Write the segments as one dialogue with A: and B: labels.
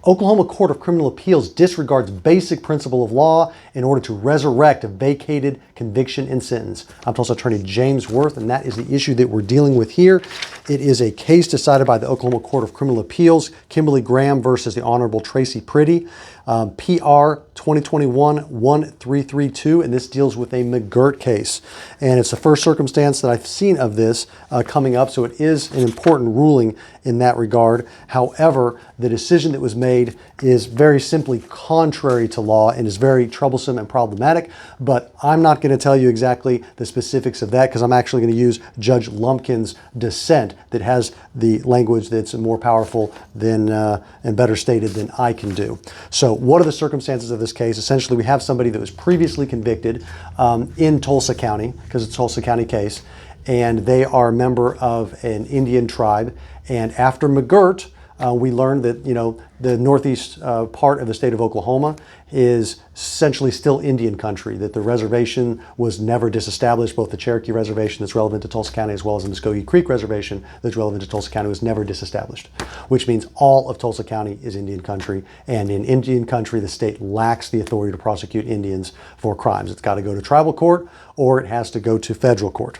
A: Oklahoma Court of Criminal Appeals disregards basic principle of law in order to resurrect a vacated conviction and sentence. I'm Tulsa attorney James Wirth, and that is the issue that we're dealing with here. It is a case decided by the Oklahoma Court of Criminal Appeals, Kimberly Graham versus the Honorable Tracy Priddy, PR 2021-1332, and this deals with a McGirt case. And it's the first circumstance that I've seen of this coming up, so it is an important ruling in that regard. However, the decision that was made is very simply contrary to law and is very troublesome and problematic, but I'm not going to tell you exactly the specifics of that because I'm actually going to use Judge Lumpkin's dissent that has the language that's more powerful than and better stated than I can do. So what are the circumstances of this case? Essentially, we have somebody that was previously convicted in Tulsa County, because it's a Tulsa County case, and they are a member of an Indian tribe. And after McGirt, we learned that, the northeast part of the state of Oklahoma is essentially still Indian country, that the reservation was never disestablished. Both the Cherokee Reservation that's relevant to Tulsa County as well as the Muskogee Creek Reservation that's relevant to Tulsa County was never disestablished, which means all of Tulsa County is Indian country. And in Indian country, the state lacks the authority to prosecute Indians for crimes. It's got to go to tribal court or it has to go to federal court.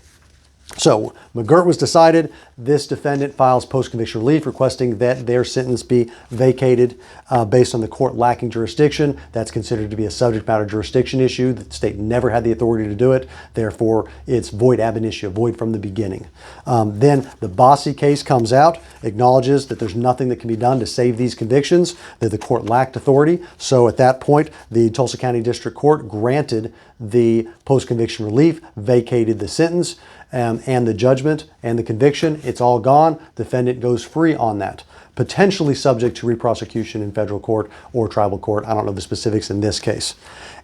A: So McGirt was decided. This defendant files post-conviction relief requesting that their sentence be vacated based on the court lacking jurisdiction. That's considered to be a subject matter jurisdiction issue. The state never had the authority to do it. Therefore, it's void ab initio, void from the beginning. Then the Bossy case comes out, acknowledges that there's nothing that can be done to save these convictions, that the court lacked authority. So at that point, the Tulsa County District Court granted the post-conviction relief, vacated the sentence, and the judgment and the conviction. It's all gone. Defendant goes free on that, potentially subject to reprosecution in federal court or tribal court. I don't know the specifics in this case.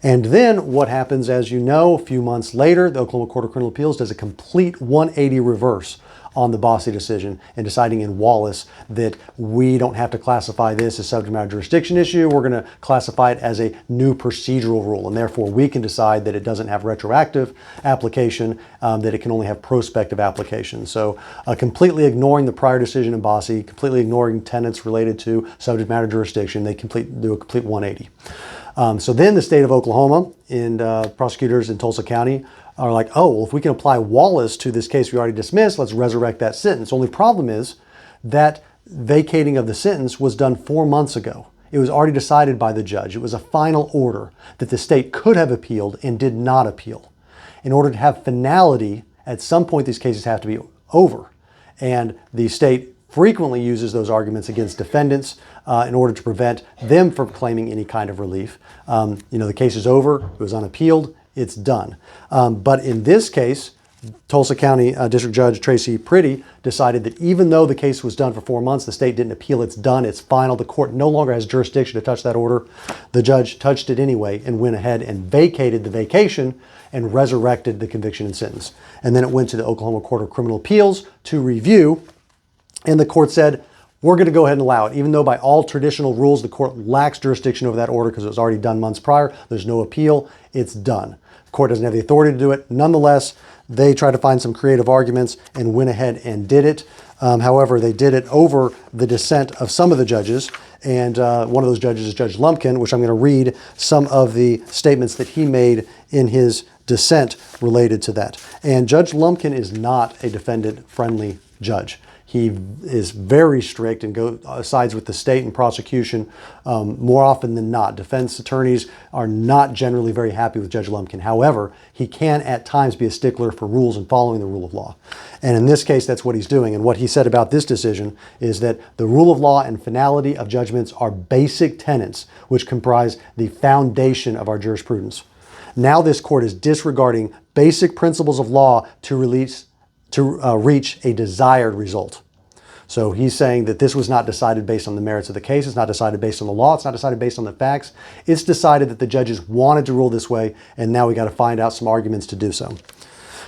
A: And then what happens, as you know, a few months later, the Oklahoma Court of Criminal Appeals does a complete 180 reverse on the Bossy decision and deciding in Wallace that we don't have to classify this as subject matter jurisdiction issue. We're going to classify it as a new procedural rule, and therefore we can decide that it doesn't have retroactive application, that it can only have prospective application. So completely ignoring the prior decision in Bossy, completely ignoring tenets related to subject matter jurisdiction, they do a complete 180. So then the state of Oklahoma and prosecutors in Tulsa County are like, oh, well, if we can apply Wallace to this case we already dismissed, let's resurrect that sentence. Only problem is that vacating of the sentence was done 4 months ago. It was already decided by the judge. It was a final order that the state could have appealed and did not appeal. In order to have finality, at some point these cases have to be over. And the state frequently uses those arguments against defendants in order to prevent them from claiming any kind of relief. The case is over, it was unappealed, it's done. But in this case, Tulsa County District Judge Tracy Priddy decided that even though the case was done for 4 months, the state didn't appeal, it's done, it's final, the court no longer has jurisdiction to touch that order. The judge touched it anyway and went ahead and vacated the vacation and resurrected the conviction and sentence. And then it went to the Oklahoma Court of Criminal Appeals to review, and the court said, we're going to go ahead and allow it. Even though by all traditional rules, the court lacks jurisdiction over that order because it was already done months prior, there's no appeal, it's done. The court doesn't have the authority to do it. Nonetheless, they tried to find some creative arguments and went ahead and did it. However, they did it over the dissent of some of the judges. And one of those judges is Judge Lumpkin, which I'm going to read some of the statements that he made in his dissent related to that. And Judge Lumpkin is not a defendant-friendly judge. He is very strict and sides with the state and prosecution more often than not. Defense attorneys are not generally very happy with Judge Lumpkin. However, he can at times be a stickler for rules and following the rule of law. And in this case, that's what he's doing. And what he said about this decision is that the rule of law and finality of judgments are basic tenets which comprise the foundation of our jurisprudence. Now this court is disregarding basic principles of law to reach a desired result. So he's saying that this was not decided based on the merits of the case. It's not decided based on the law. It's not decided based on the facts. It's decided that the judges wanted to rule this way, and now we got to find out some arguments to do so.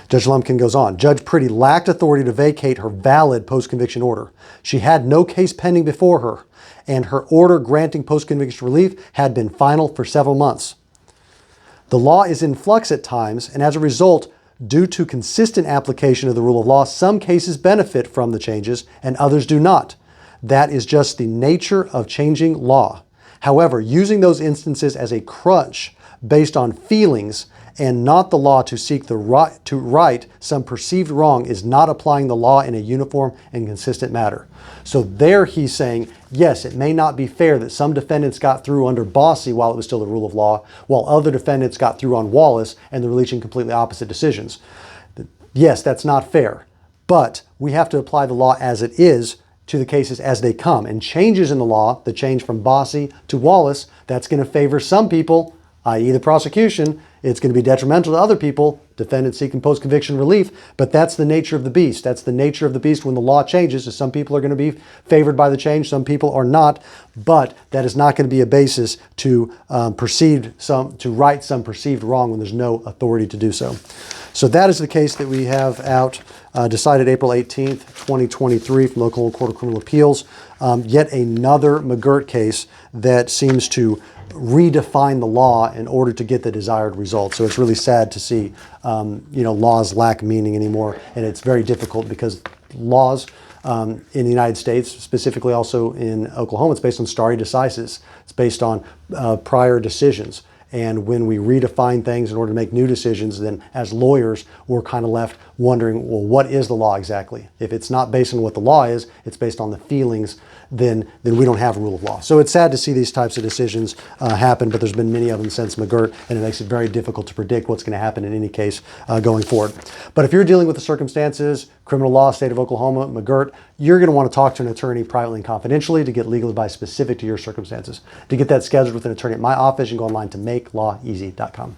A: Judge Lumpkin goes on. Judge Priddy lacked authority to vacate her valid post-conviction order. She had no case pending before her, and her order granting post-conviction relief had been final for several months. The law is in flux at times, and as a result, due to consistent application of the rule of law, some cases benefit from the changes and others do not. That is just the nature of changing law. However, using those instances as a crutch based on feelings and not the law to seek the right to right some perceived wrong is not applying the law in a uniform and consistent manner. So there he's saying, yes, it may not be fair that some defendants got through under Bossy while it was still the rule of law, while other defendants got through on Wallace and they're reaching completely opposite decisions. Yes, that's not fair, but we have to apply the law as it is to the cases as they come. And changes in the law, the change from Bossy to Wallace, that's going to favor some people, i.e. the prosecution. It's going to be detrimental to other people, defendants seeking post-conviction relief, but that's the nature of the beast. That's the nature of the beast when the law changes. Some people are going to be favored by the change, some people are not, but that is not going to be a basis to right some perceived wrong when there's no authority to do so. So that is the case that we have out, decided April 18th, 2023 from the Oklahoma Court of Criminal Appeals. Yet another McGirt case that seems to redefine the law in order to get the desired result. So it's really sad to see, laws lack meaning anymore. And it's very difficult because laws in the United States, specifically also in Oklahoma, it's based on stare decisis. It's based on prior decisions. And when we redefine things in order to make new decisions, then as lawyers, we're kind of left wondering, well, what is the law exactly? If it's not based on what the law is, it's based on the feelings, then we don't have a rule of law. So it's sad to see these types of decisions happen, but there's been many of them since McGirt, and it makes it very difficult to predict what's going to happen in any case going forward. But if you're dealing with the circumstances, criminal law, state of Oklahoma, McGirt, you're going to want to talk to an attorney privately and confidentially to get legal advice specific to your circumstances. To get that scheduled with an attorney at my office, you can go online to makelawEasy.com.